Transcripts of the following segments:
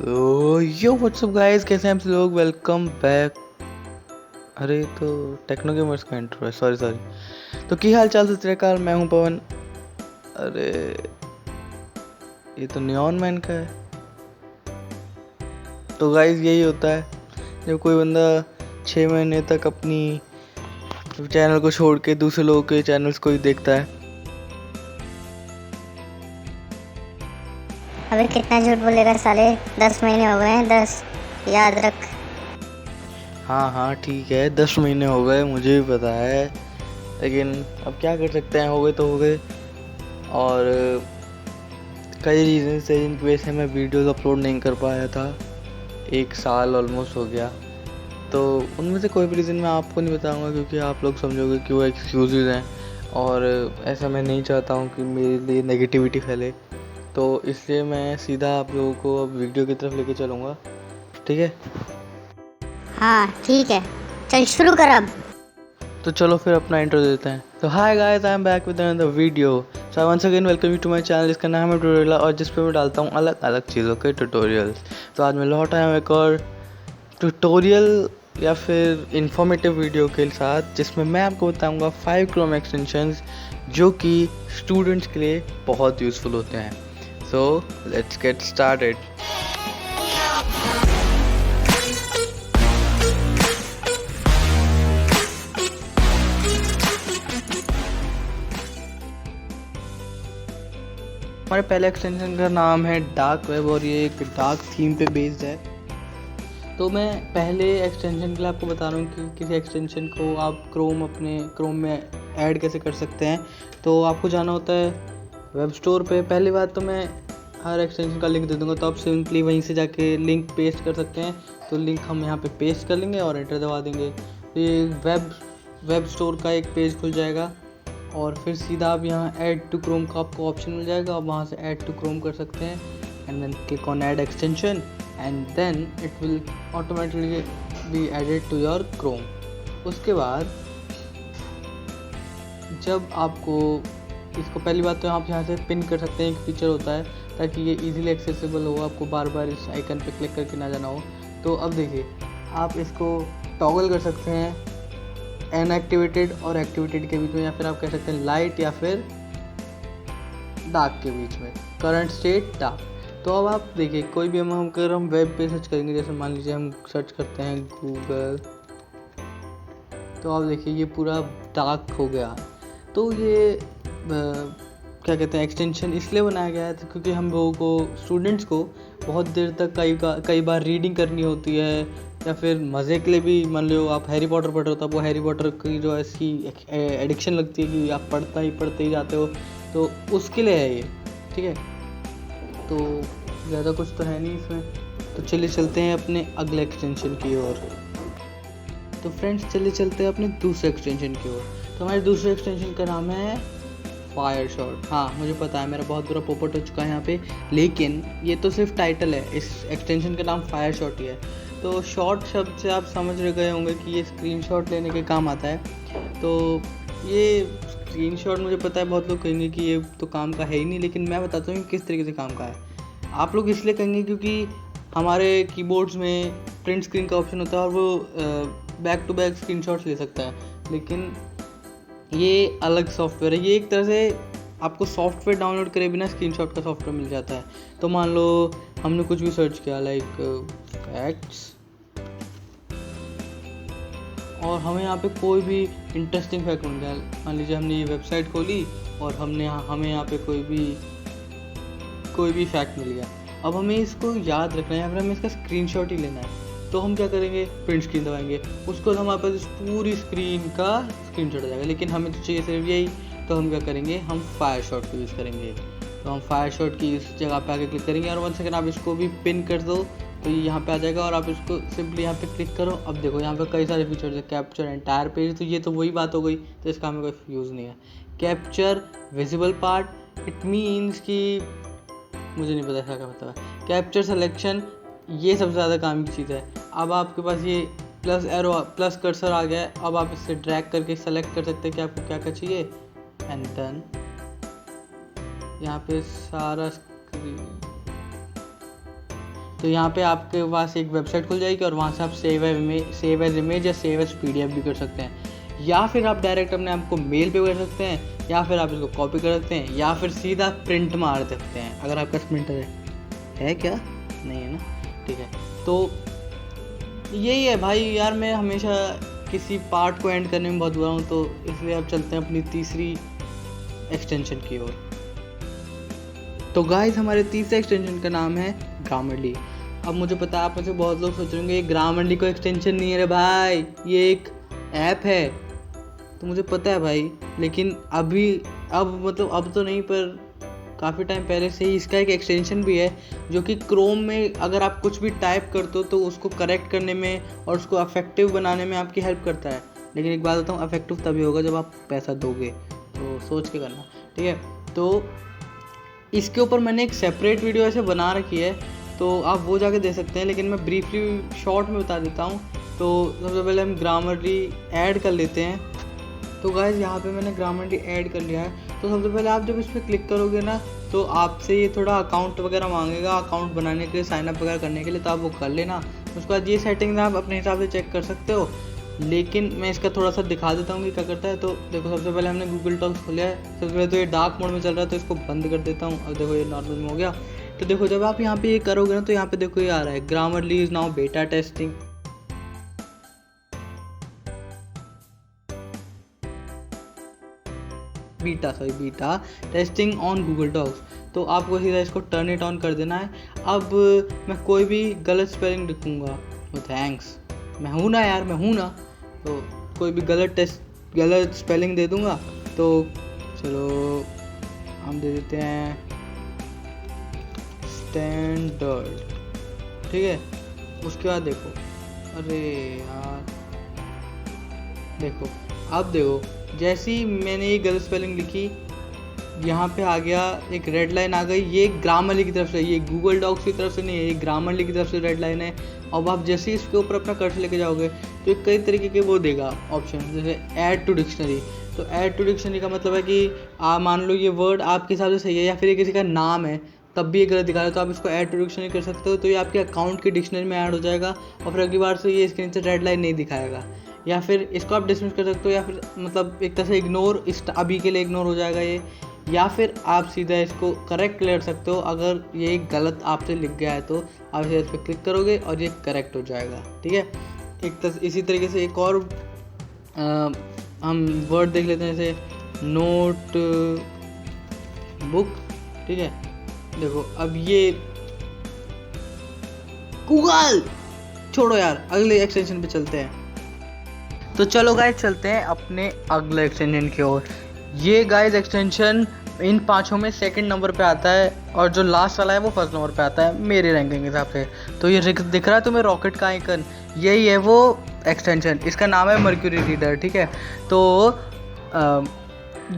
यो WhatsApp guys, कैसे हैं आप लोग। Welcome back. अरे तो टेक्नो गेमर्स का इंट्रो है, सॉरी। तो की हाल चाल सत श्री अकाल, मैं हूं पवन। अरे ये तो नियॉन मैन का है। तो गाइस यही होता है जब कोई बंदा 6 महीने तक अपनी चैनल को छोड़ के दूसरे लोगों के चैनल्स को ही देखता है। अबे कितना झूठ बोलेगा साले। 10 महीने हो गए हैं, 10 याद रख। हाँ ठीक है, 10 महीने हो गए, मुझे भी पता है, लेकिन अब क्या कर सकते हैं, हो गए तो हो गए। और कई रीज़न से जिनकी वजह से मैं वीडियोस अपलोड नहीं कर पाया था। 1 साल ऑलमोस्ट हो गया। तो उनमें से कोई भी रीज़न मैं आपको नहीं बताऊंगा, क्योंकि आप लोग समझोगे कि वो एक्सक्यूज़ेज हैं, और ऐसा मैं नहीं चाहता हूँ कि मेरे लिए नेगेटिविटी फैले। तो इसलिए मैं सीधा आप लोगों को अब वीडियो की तरफ लेके चलूँगा, ठीक है। हाँ ठीक है, चल शुरू कर अब। तो चलो फिर अपना इंट्रो देते हैं। तो hi guys, I am back with another video. So once again welcome you to my channel, जिसका नाम है ट्यूटोरियल, और जिस पे मैं डालता हूँ अलग अलग चीज़ों के ट्यूटोरियल्स। तो आज मैं लौट आया हूँ एक और ट्यूटोरियल या फिर इंफॉर्मेटिव वीडियो के साथ, जिसमें मैं आपको बताऊँगा 5 क्रोम एक्सटेंशंस जो कि स्टूडेंट्स के लिए बहुत यूज़फुल होते हैं। So let's get started. हमारे पहले एक्सटेंशन का नाम है डार्क वेब, और ये एक डार्क थीम पे बेस्ड है। तो मैं पहले एक्सटेंशन के लिए आपको बता रहा हूँ कि किसी एक्सटेंशन को आप अपने क्रोम में ऐड कैसे कर सकते हैं। तो आपको जाना होता है वेब स्टोर पे। पहली बात तो मैं हर एक्सटेंशन का लिंक दे दूँगा, तो आप सिंपली वहीं से जाके लिंक पेस्ट कर सकते हैं। तो लिंक हम यहाँ पे पेस्ट कर लेंगे और एंटर दबा देंगे। तो ये वेब स्टोर का एक पेज खुल जाएगा, और फिर सीधा आप यहाँ ऐड टू क्रोम का आपको ऑप्शन मिल जाएगा। आप वहाँ से ऐड टू क्रोम कर सकते हैं, and then click on add extension, and then it will automatically be added to your Chrome. उसके बाद जब आपको इसको, पहली बात तो आप यहाँ से पिन कर सकते हैं, एक फीचर होता है ताकि ये इजीली एक्सेसिबल हो, आपको बार बार इस आइकन पे क्लिक करके ना जाना हो। तो अब देखिए, आप इसको टॉगल कर सकते हैं अनएक्टिवेटेड और एक्टिवेटेड के बीच में, या फिर आप कह सकते हैं लाइट या फिर डार्क के बीच में, करंट स्टेट डार्क। तो अब आप देखिए, कोई भी अगर हम वेब पे सर्च करेंगे, जैसे मान लीजिए हम सर्च करते हैं गूगल, तो आप देखिए ये पूरा डार्क हो गया। तो ये क्या कहते हैं, एक्सटेंशन इसलिए बनाया गया है क्योंकि हम लोगों को, स्टूडेंट्स को बहुत देर तक कई बार रीडिंग करनी होती है, या फिर मज़े के लिए भी। मान लो आप हैरी पॉटर पढ़ रहे हो, तब वो हैरी पॉटर की जो ऐसी एडिक्शन लगती है कि आप पढ़ते ही जाते हो, तो उसके लिए है ये, ठीक है। तो ज़्यादा कुछ तो है नहीं इसमें। तो चलिए चलते हैं अपने अगले एक्सटेंशन की ओर। तो फ्रेंड्स चलिए चलते हैं अपने दूसरे एक्सटेंशन की ओर। तो हमारे दूसरे एक्सटेंशन का नाम है फायर शॉट। हाँ मुझे पता है, मेरा बहुत बुरा पोपट हो चुका है यहाँ पे, लेकिन ये तो सिर्फ टाइटल है, इस एक्सटेंशन का नाम फायर शॉट ही है। तो शॉट शब्द से आप समझ गए होंगे कि ये स्क्रीनशॉट लेने के काम आता है। तो ये स्क्रीनशॉट, मुझे पता है बहुत लोग कहेंगे कि ये तो काम का है ही नहीं, लेकिन मैं बताता हूँ किस तरीके से काम का है। आप लोग इसलिए कहेंगे क्योंकि हमारे कीबोर्ड्स में प्रिंट स्क्रीन का ऑप्शन होता है, और वो बैक टू बैक स्क्रीनशॉट्स ले सकता है, लेकिन ये अलग सॉफ्टवेयर है। ये एक तरह से आपको सॉफ्टवेयर डाउनलोड करे बिना स्क्रीनशॉट का सॉफ्टवेयर मिल जाता है। तो मान लो हमने कुछ भी सर्च किया, लाइक फैक्ट्स, और हमें यहाँ पे कोई भी इंटरेस्टिंग फैक्ट मिल गया। मान लीजिए हमने ये वेबसाइट खोली और हमें यहाँ पे कोई भी फैक्ट मिल गया। अब हमें इसको याद रखना है, या फिर हमें इसका स्क्रीनशॉट ही लेना है। तो हम क्या करेंगे, प्रिंट स्क्रीन दबाएंगे, उसको हमारे पास पूरी स्क्रीन का स्क्रीनशॉट आ जाएगा। लेकिन हमें तो चाहिए सिर्फ यही, तो हम क्या करेंगे, हम फायर शॉट को यूज़ करेंगे। तो हम फायर शॉट की इस जगह पे आके क्लिक करेंगे, और 1 सेकंड आप इसको भी पिन कर दो तो ये यहाँ पे आ जाएगा, और आप इसको सिंपली यहाँ पे क्लिक करो। अब देखो यहाँ पे कई सारे फीचर्स है, कैप्चर एंटायर पेज, तो ये तो वही बात हो गई, तो इसका हमें कोई यूज़ नहीं है। Capture visible part, it means कि मुझे नहीं पता इसका क्या मतलब है। कैप्चर सिलेक्शन, ये सबसे ज़्यादा काम की चीज़ है। अब आपके पास ये प्लस कर्सर आ गया है, अब आप इससे ड्रैग करके सेलेक्ट कर सकते हैं कि आपको क्या क्या चाहिए, एंड देन यहाँ पे सारा तो यहाँ पे आपके पास एक वेबसाइट खुल जाएगी और वहाँ से आप सेव एज इमेज या सेव एज PDF भी कर सकते हैं, या फिर आप डायरेक्ट अपने आप को मेल पे कर सकते हैं, या फिर आप इसको कॉपी कर सकते हैं, या फिर सीधा प्रिंट मार सकते हैं अगर आपका प्रिंटर है क्या, नहीं है ना, ठीक है। तो यही है भाई यार, मैं हमेशा किसी पार्ट को एंड करने में बहुत बुरा हूँ, तो इसलिए अब चलते हैं अपनी तीसरी एक्सटेंशन की ओर। तो गाइस हमारे तीसरे एक्सटेंशन का नाम है ग्रामरली। अब मुझे पता है आप में से बहुत लोग सोच रहे होंगे ग्रामरली कोई एक्सटेंशन नहीं है रे भाई, ये एक ऐप है। तो मुझे पता है भाई, लेकिन अब तो नहीं, पर काफ़ी टाइम पहले से ही इसका एक एक्सटेंशन भी है जो कि क्रोम में अगर आप कुछ भी टाइप करते हो तो उसको करेक्ट करने में और उसको अफेक्टिव बनाने में आपकी हेल्प करता है। लेकिन एक बात बताऊँ, अफेक्टिव तभी होगा जब आप पैसा दोगे, तो सोच के करना, ठीक है। तो इसके ऊपर मैंने एक सेपरेट वीडियो ऐसे बना रखी है, तो आप वो जाके देख सकते हैं, लेकिन मैं ब्रीफली शॉर्ट में बता देता हूँ। तो सबसे पहले हम ग्रामरली ऐड कर लेते हैं। तो गाइस यहाँ पे मैंने ग्रामरली ऐड कर लिया है। तो सबसे पहले आप जब इस पर क्लिक करोगे ना, तो आपसे ये थोड़ा अकाउंट वगैरह मांगेगा, अकाउंट बनाने के लिए, साइनअप वगैरह करने के लिए, तो आप वो कर लेना। उसके बाद ये सेटिंग्स आप अपने हिसाब से चेक कर सकते हो, लेकिन मैं इसका थोड़ा सा दिखा देता हूँ कि क्या करता है। तो देखो सबसे पहले हमने गूगल टॉक्स खोला है। सबसे पहले तो ये डार्क मोड में चल रहा है, तो इसको बंद कर देता हूँ। अब देखो ये नॉर्मल में हो गया। तो देखो जब आप यहाँ पे ये करोगे ना, तो यहाँ पे देखो ये आ रहा है Grammarly is now beta testing. Beta testing on Google Docs. तो आपको सीधा इसको टर्न इट ऑन कर देना है। अब मैं कोई भी गलत स्पेलिंग लिखूँगा तो थैंक्स, मैं हूँ ना यार, मैं हूँ ना, तो कोई भी गलत स्पेलिंग दे दूँगा। तो चलो हम दे देते हैं स्टैंडर्ड, ठीक है। उसके बाद देखो, अरे यार देखो, अब देखो जैसे ही मैंने ये गलत स्पेलिंग लिखी, यहाँ पे आ गया एक रेड लाइन आ गई। ये ग्रामरली की तरफ से, ये गूगल डॉक्स की तरफ से नहीं है, ये ग्रामरली की तरफ से रेड लाइन है। अब आप जैसे ही इसके ऊपर अपना कर्सर लेके जाओगे तो कई तरीके के वो देगा ऑप्शन, जैसे ऐड टू डिक्शनरी। तो ऐड टू डिक्शनरी का मतलब है कि आप मान लो ये वर्ड आपके हिसाब से सही है, या फिर ये किसी का नाम है तब भी ये गलत दिखा रहा है, तो आप इसको ऐड टू डिक्शनरी कर सकते हो। तो ये आपके अकाउंट की डिक्शनरी में ऐड हो जाएगा और फिर अगली बार से ये इसके नीचे रेड लाइन नहीं दिखाएगा। या फिर इसको आप डिसमिस कर सकते हो, या फिर मतलब एक तरह से इग्नोर, अभी के लिए इग्नोर हो जाएगा ये। या फिर आप सीधा इसको करेक्ट कर सकते हो, अगर ये गलत आपसे लिख गया है तो आप सीधा इस पर क्लिक करोगे और ये करेक्ट हो जाएगा, ठीक है। इसी तरीके से एक और हम वर्ड देख लेते हैं, जैसे नोट बुक, ठीक है। देखो अब ये गूगल छोड़ो यार, अगले एक्सटेंशन पे चलते हैं। तो चलो गाइस चलते हैं अपने अगले एक्सटेंशन की ओर। ये गाइस एक्सटेंशन इन पांचों में सेकंड नंबर पे आता है, और जो लास्ट वाला है वो फर्स्ट नंबर पे आता है मेरे रैंकिंग के हिसाब से। तो ये दिख रहा है तुम्हें रॉकेट का आइकन, यही है वो एक्सटेंशन। इसका नाम है मर्क्यूरी रीडर, ठीक है। तो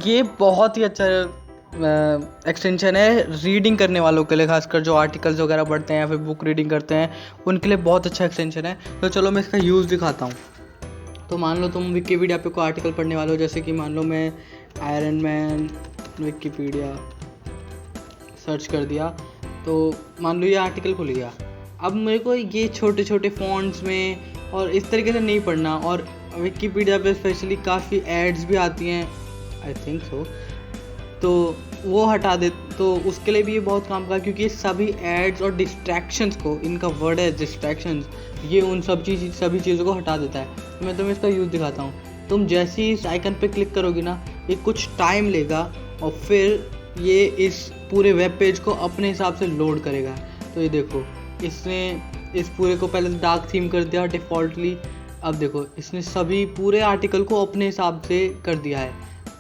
ये बहुत ही अच्छा एक्सटेंशन है रीडिंग करने वालों के लिए, खासकर जो आर्टिकल्स वगैरह पढ़ते हैं या फिर बुक रीडिंग करते हैं उनके लिए बहुत अच्छा एक्सटेंशन है। तो चलो मैं इसका यूज़ दिखाता हूँ। तो मान लो तुम विकीपीडिया पे कोई आर्टिकल पढ़ने वाले हो, जैसे कि मान लो मैं आयरन मैन विकीपीडिया सर्च कर दिया, तो मान लो ये आर्टिकल खुल गया। अब मेरे को ये छोटे छोटे फॉन्ट्स में और इस तरीके से नहीं पढ़ना, और विकीपीडिया पे स्पेशली काफ़ी एड्स भी आती हैं, आई थिंक सो, तो वो हटा दे। तो उसके लिए भी ये बहुत काम का, क्योंकि ये सभी एड्स और डिस्ट्रैक्शंस को, इनका वर्ड है डिस्ट्रैक्शंस, ये उन सभी चीज़ों को हटा देता है। तो मैं तुम्हें इसका यूज़ दिखाता हूँ। तुम जैसे ही इस आइकन पे क्लिक करोगी ना, ये कुछ टाइम लेगा और फिर ये इस पूरे वेब पेज को अपने हिसाब से लोड करेगा। तो ये देखो, इसने इस पूरे को पहले डार्क थीम कर दिया डिफ़ॉल्टली। अब देखो इसने सभी पूरे आर्टिकल को अपने हिसाब से कर दिया है,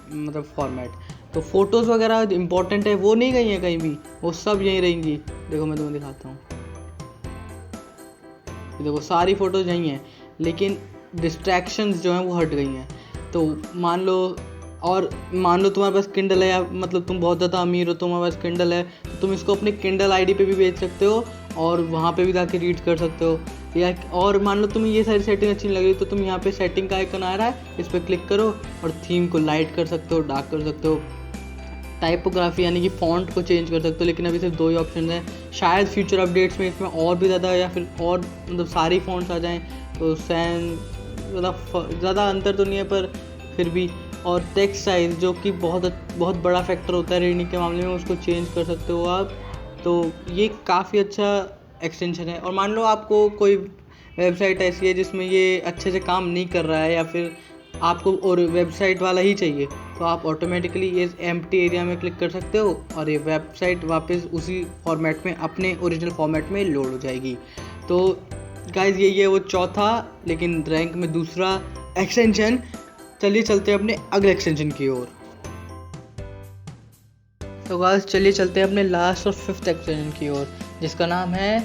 मतलब फॉर्मेट। तो फ़ोटोज़ वगैरह इंपॉर्टेंट है वो नहीं गई हैं कहीं भी, वो सब यहीं रहेंगी। देखो मैं तुम्हें दिखाता हूँ, देखो सारी फ़ोटोज़ यहीं हैं, लेकिन डिस्ट्रैक्शंस जो हैं वो हट गई हैं। तो मान लो तुम्हारे पास किंडल है, या मतलब तुम बहुत ज़्यादा अमीर हो, तुम्हारे पास किंडल है, तो तुम इसको अपने किंडल आईडी पे भी भेज सकते हो और वहाँ पे भी जाके रीड कर सकते हो। या और मान लो तुम्हें ये सारी सेटिंग अच्छी नहीं लग रही, तो तुम यहाँ पे सेटिंग का आइकन आ रहा है, इस पर क्लिक करो और थीम को लाइट कर सकते हो, डार्क कर सकते हो, टाइपोग्राफी यानी कि फ़ॉन्ट को चेंज कर सकते हो, लेकिन अभी सिर्फ 2 ही ऑप्शन हैं। शायद फ्यूचर अपडेट्स में इसमें और भी ज़्यादा या फिर और मतलब सारी फ़ॉन्ट्स आ जाएँ तो सैन ज़्यादा अंतर तो नहीं है पर फिर भी। और टेक्स्ट साइज़ जो कि बहुत बड़ा फैक्टर होता है रीडिंग के मामले में, उसको चेंज कर सकते हो आप। तो ये काफ़ी अच्छा एक्सटेंशन है। और मान लो आपको कोई वेबसाइट ऐसी है जिसमें ये अच्छे से काम नहीं कर रहा है या फिर आपको और वेबसाइट वाला ही चाहिए, तो आप ऑटोमेटिकली ये एम्प्टी एरिया में क्लिक कर सकते हो और ये वेबसाइट वापस उसी फॉर्मेट में अपने ओरिजिनल फॉर्मेट में लोड हो जाएगी। तो गाइज यही है वो चौथा लेकिन रैंक में दूसरा एक्सटेंशन। चलिए चलते हैं अपने अगले एक्सटेंशन की ओर। तो गाइस चलिए चलते हैं अपने लास्ट और 5th एक्सटेंशन की ओर, जिसका नाम है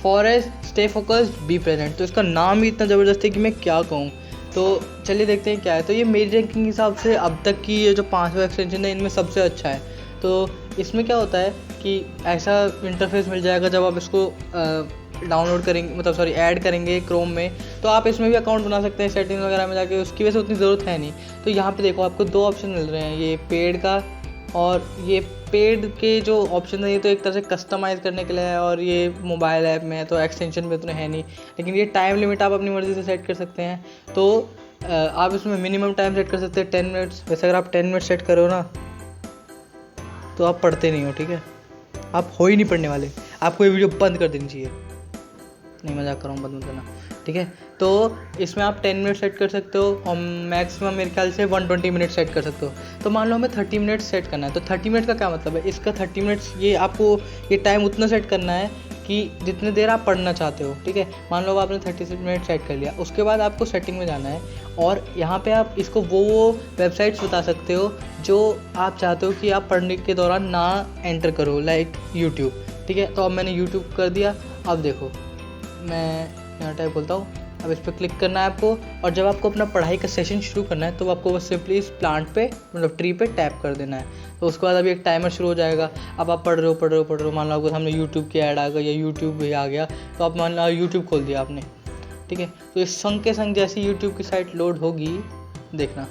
forest stay focused be present. तो इसका नाम ही इतना ज़बरदस्त है कि मैं क्या कहूँ। तो चलिए देखते हैं क्या है। तो ये मेरी रैंकिंग के हिसाब से अब तक की ये जो 5वां एक्सटेंशन है इनमें सबसे अच्छा है। तो इसमें क्या होता है कि ऐसा इंटरफेस मिल जाएगा जब आप इसको डाउनलोड करेंगे, मतलब सॉरी ऐड करेंगे क्रोम में, तो आप इसमें भी अकाउंट बना सकते हैं सेटिंग वगैरह में जाके। उसकी वजह से उतनी ज़रूरत है नहीं। तो यहाँ पे देखो आपको 2 ऑप्शन मिल रहे हैं, ये पेड का और ये पेड के जो ऑप्शन है ये तो एक तरह से कस्टमाइज़ करने के लिए है और ये मोबाइल ऐप में है तो एक्सटेंशन में उतने है नहीं। लेकिन ये टाइम लिमिट आप अपनी मर्ज़ी से सेट कर सकते हैं। तो आप इसमें मिनिमम टाइम सेट कर सकते हैं 10 मिनट्स। वैसे अगर आप 10 मिनट सेट करो ना तो आप पढ़ते नहीं हो, ठीक है, आप हो ही नहीं पढ़ने वाले, आपको ये वीडियो बंद कर देनी चाहिए। नहीं मजाक कर रहा हूँ, बंद मत करना, ठीक है। तो इसमें आप 10 मिनट सेट कर सकते हो और मैक्सिमम मेरे ख्याल से 120 मिनट सेट कर सकते हो। तो मान लो हमें 30 मिनट सेट करना है, तो 30 मिनट का क्या मतलब है, इसका 30 मिनट्स ये आपको ये टाइम उतना सेट करना है कि जितने देर आप पढ़ना चाहते हो, ठीक है। मान लो आपने 30 मिनट सेट कर लिया, उसके बाद आपको सेटिंग में जाना है और यहाँ पे आप इसको वो वेबसाइट्स बता सकते हो जो आप चाहते हो कि आप पढ़ने के दौरान ना एंटर करो, लाइक यूट्यूब, ठीक है। तो अब मैंने यूट्यूब कर दिया। अब देखो मैं यहाँ टाइप बोलता हूँ, अब इस पर क्लिक करना है आपको और जब आपको अपना पढ़ाई का सेशन शुरू करना है तो आपको बस सिंपली इस प्लांट पे मतलब ट्री पे टैप कर देना है। तो उसके बाद अभी एक टाइमर शुरू हो जाएगा। अब आप पढ़ रहे हो, मान लो आपको सामने यूट्यूब की ऐड आ गई या यूट्यूब भी आ गया, तो आप मान लो यूट्यूब खोल दिया आपने, ठीक है। तो इस संग के संग जैसे यूट्यूब की साइट लोड होगी, देखना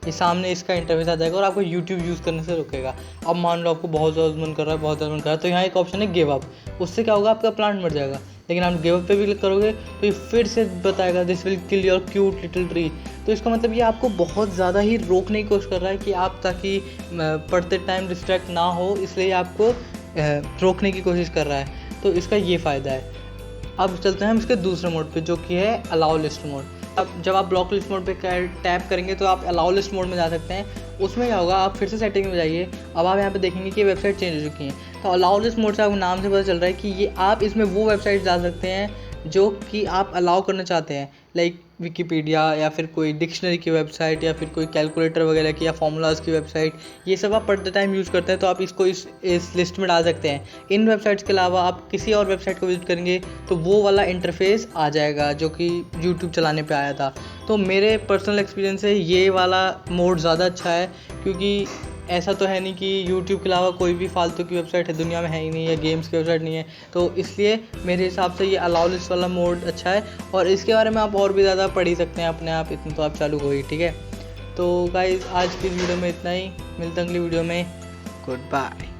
ये सामने इसका इंटरफेस आ जाएगा और आपको यूट्यूब यूज़ करने से रोकेगा। अब मान लो आपको बहुत ज़्यादा मन कर रहा है, तो यहाँ एक ऑप्शन है गिव अप। उससे क्या होगा, आपका प्लांट मर जाएगा। लेकिन आप गिव अप पे भी क्लिक करोगे तो ये फिर से बताएगा this will kill your cute little tree. तो इसका मतलब ये आपको बहुत ज़्यादा ही रोकने की कोशिश कर रहा है कि आप ताकि पढ़ते टाइम डिस्ट्रैक्ट ना हो, इसलिए आपको रोकने की कोशिश कर रहा है। तो इसका ये फ़ायदा है। अब चलते हैं हम इसके दूसरे मोड पे जो कि है अलाउ लिस्ट मोड। अब जब आप ब्लॉक लिस्ट मोड पे टैप करेंगे तो आप अलाउ लिस्ट मोड में जा सकते हैं। उसमें क्या होगा, आप फिर से सेटिंग में जाइए। अब आप यहाँ पे देखेंगे कि वेबसाइट चेंज हो चुकी हैं। तो अलाउ लिस्ट मोड से आपको नाम से पता चल रहा है कि ये आप इसमें वो वेबसाइट डाल सकते हैं जो कि आप अलाउ करना चाहते हैं, लाइक विकीपीडिया या फिर कोई डिक्शनरी की वेबसाइट या फिर कोई कैलकुलेटर वगैरह की या फॉर्मूलाज की वेबसाइट। ये सब आप पढ़ते टाइम यूज़ करते हैं तो आप इसको इस लिस्ट में डाल सकते हैं। इन वेबसाइट्स के अलावा आप किसी और वेबसाइट को विजिट करेंगे तो वो वाला इंटरफेस आ जाएगा जो कि यूट्यूब चलाने पे आया था। तो मेरे पर्सनल एक्सपीरियंस से ये वाला मोड ज़्यादा अच्छा है, क्योंकि ऐसा तो है नहीं कि यूट्यूब के अलावा कोई भी फालतू की वेबसाइट है दुनिया में है ही नहीं, या गेम्स की वेबसाइट नहीं है। तो इसलिए मेरे हिसाब से ये अलाउ लिस्ट वाला मोड अच्छा है और इसके बारे में आप और भी ज़्यादा पढ़ ही सकते हैं अपने आप, इतना तो आप चालू हो ही, ठीक है। तो गाइस आज की वीडियो में इतना ही, मिलते हैं अगली वीडियो में, गुड बाय।